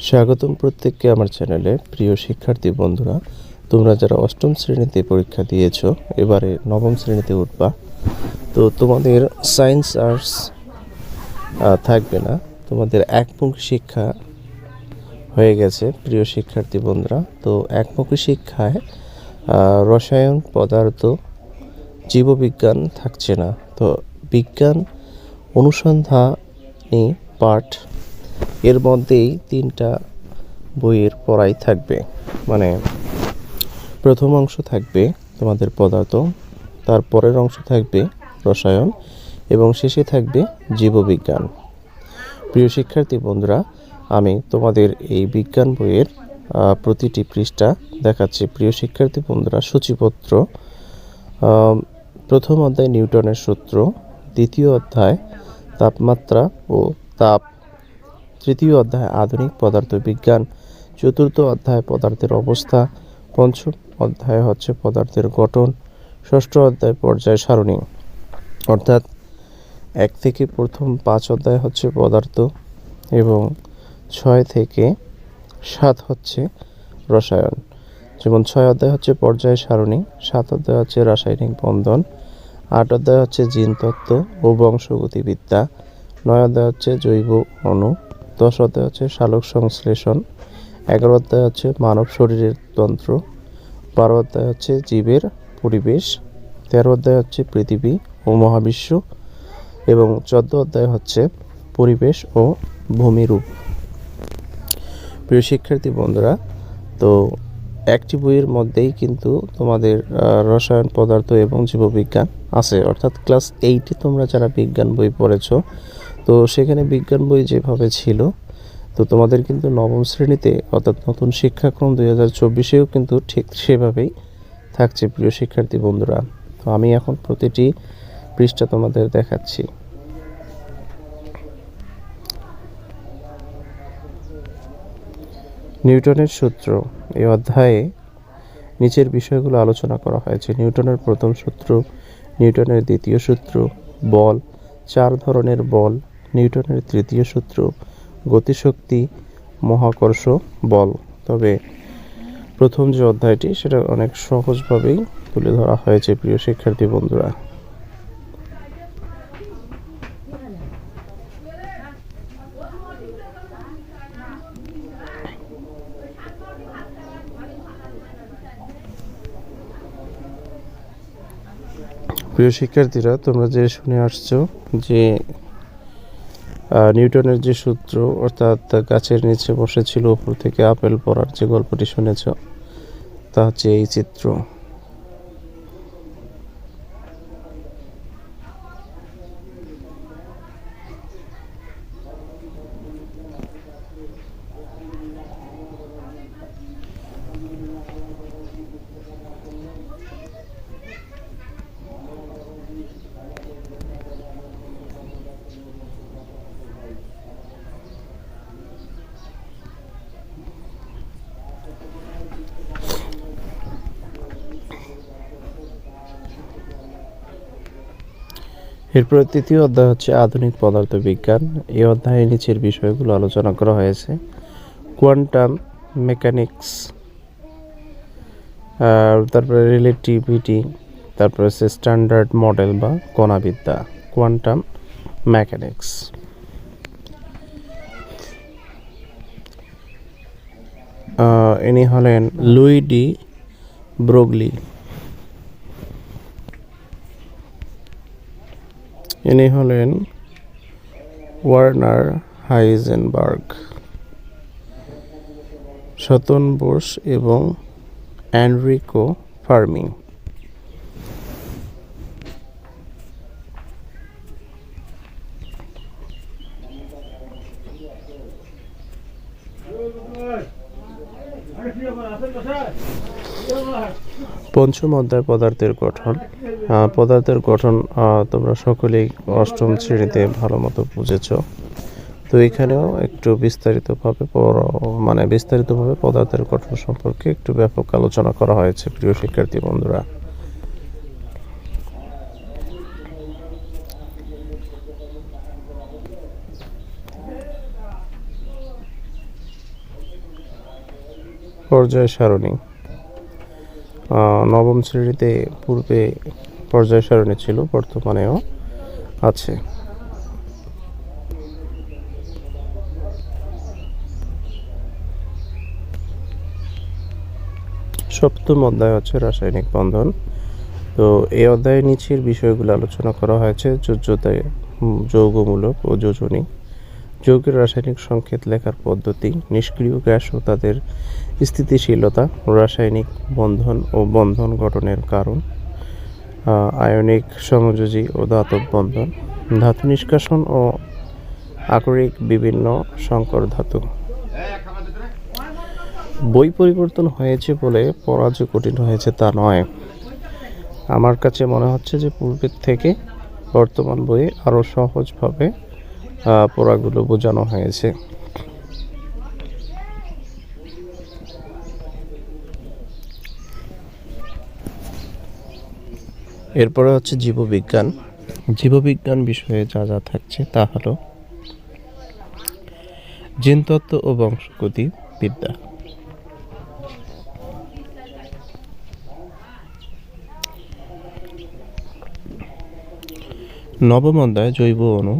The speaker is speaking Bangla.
স্বাগতম প্রত্যেককে আমার চ্যানেলে। প্রিয় শিক্ষার্থী বন্ধুরা, তোমরা যারা অষ্টম শ্রেণীতে পরীক্ষা দিয়েছো, এবারে নবম শ্রেণীতে উঠবা, তো তোমাদের সায়েন্স আর্টস থাকবে না, তোমাদের একমুখী শিক্ষা হয়ে গেছে। প্রিয় শিক্ষার্থী বন্ধুরা, তো একমুখী শিক্ষায় রসায়ন, পদার্থ, জীববিজ্ঞান থাকছে না। তো বিজ্ঞান অনুসন্ধানী পাঠ এর মধ্যেই 3টা বইয়ের পড়াই থাকবে। মানে প্রথম অংশ থাকবে তোমাদের পদার্থ, তারপরের অংশ থাকবে রসায়ন এবং শেষে থাকবে জীববিজ্ঞান। প্রিয় শিক্ষার্থী বন্ধুরা, আমি তোমাদের এই বিজ্ঞান বইয়ের প্রতিটি পৃষ্ঠা দেখাচ্ছি। প্রিয় শিক্ষার্থী বন্ধুরা, সূচিপত্র: প্রথম অধ্যায় নিউটনের সূত্র, দ্বিতীয় অধ্যায় তাপমাত্রা ও তাপ, তৃতীয় অধ্যায় আধুনিক পদার্থবিজ্ঞান, চতুর্থ অধ্যায় পদার্থের অবস্থা, পঞ্চম অধ্যায় হচ্ছে পদার্থের গঠন, ষষ্ঠ অধ্যায় পর্যায় সারণী। অর্থাৎ 1 থেকে প্রথম 5 অধ্যায় হচ্ছে পদার্থ এবং 6 থেকে 7 হচ্ছে রসায়ন। যেমন 6 অধ্যায় হচ্ছে পর্যায় সারণী, 7 অধ্যায় হচ্ছে রাসায়নিক বন্ধন, 8 অধ্যায় হচ্ছে জিনতত্ত্ব ও বংশগতিবিদ্যা, 9 অধ্যায় হচ্ছে জৈব অণু, 10 অধ্যায় হচ্ছে সালোক সংশ্লেষণ, 11 অধ্যায় হচ্ছে মানব শরীরের তন্ত্র, 12 অধ্যায় হচ্ছে জীবের পরিবেশ, 13 অধ্যায় হচ্ছে পৃথিবী ও মহাবিশ্ব এবং 14 অধ্যায় হচ্ছে পরিবেশ ও ভূমিরূপ। প্রিয় শিক্ষার্থী বন্ধুরা, তো একটি বইয়ের মধ্যেই কিন্তু তোমাদের রসায়ন, পদার্থ এবং জীববিজ্ঞান আছে। অর্থাৎ ক্লাস 8-এ তোমরা যারা বিজ্ঞান বই পড়েছো, তো সেখানে বিজ্ঞান বই যেভাবে ছিল, তো তোমাদের কিন্তু নবম শ্রেণীতে অর্থাৎ নতুন শিক্ষাক্রম 2024-এও কিন্তু ঠিক সেভাবেই থাকছে। প্রিয় শিক্ষার্থী বন্ধুরা, তো আমি এখন প্রতিটি পৃষ্ঠা তোমাদের দেখাচ্ছি। নিউটনের সূত্র, এই অধ্যায়ে নিচের বিষয়গুলো আলোচনা করা হয়েছে: নিউটনের প্রথম সূত্র, নিউটনের দ্বিতীয় সূত্র, বল, 4 ধরনের বল, নিউটনের তৃতীয় সূত্র, গতিশক্তি, মহাকর্ষ বল। তবে প্রথম যে অধ্যায়টি সেটা অনেক সহজভাবেই তুলে ধরা হয়েছে। প্রিয় শিক্ষার্থী বন্ধুরা, প্রিয় শিক্ষার্থীরা, তোমরা যে শুনে আসছো যে নিউটনের যে সূত্র, অর্থাৎ গাছের নিচে বসেছিল, উপর থেকে আপেল পড়ার যে গল্পটি শুনেছ, তা হচ্ছে এই চিত্র। এরপর তৃতীয় অধ্যায় হচ্ছে আধুনিক পদার্থবিজ্ঞান। এই অধ্যায়ে নিচের বিষয়গুলো আলোচনা করা হয়েছে: কোয়ান্টাম মেকানিক্স, তারপরে রিলেটিভিটি, তারপরে হচ্ছে স্ট্যান্ডার্ড মডেল বা কণাবিদ্যা। কোয়ান্টাম মেকানিক্স, ইনি হলেন লুই ডি ব্রোগলি। ইনি হলেন ওয়ার্নার হাইজেনবার্গ, সতন বোস এবং এনরিকো ফার্মি। পঞ্চম অধ্যায় পদার্থের গঠন। পদার্থের গঠন তোমরা সকলেই অষ্টম শ্রেণীতে ভালো মতো বুঝেছ। তো এখানেও একটু বিস্তারিতভাবে পদার্থের গঠন সম্পর্কে একটু ব্যাপক আলোচনা করা হয়েছে। প্রিয় শিক্ষার্থী বন্ধুরা, পর্যায় সারণী। নবম শ্রেণীতে পূর্বে পর্যায় সারণী ছিল, বর্তমানেও আছে। সপ্তম অধ্যায় হচ্ছে রাসায়নিক বন্ধন। তো এই অধ্যায়ে নিচের বিষয়গুলো আলোচনা করা হয়েছে: যোজ্যতায়, যৌগমূলক ও যোজনী, যৌগের রাসায়নিক সংকেত লেখার পদ্ধতি, নিষ্ক্রিয় গ্যাস ও তাদের স্থিতিশীলতা, রাসায়নিক বন্ধন ও বন্ধন গঠনের কারণ, আয়নিক সমযোজী ও ধাতব বন্ধন, ধাতু নিষ্কাশন ও আকরিক বিভিন্ন সংকর ধাতু। বই পরিবর্তন হয়েছে বলে পড়া যে কঠিন হয়েছে তা নয়। আমার কাছে মনে হচ্ছে যে পূর্বের থেকে বর্তমান বইয়ে আরও সহজভাবে পড়াগুলো বোঝানো হয়েছে। এরপরে হচ্ছে জীববিজ্ঞান। জীববিজ্ঞান বিষয়ে যা যা থাকছে তা হলো জিনতত্ত্ব ও বংশগতি বিদ্যা, নবম অধ্যায় জৈব অণু,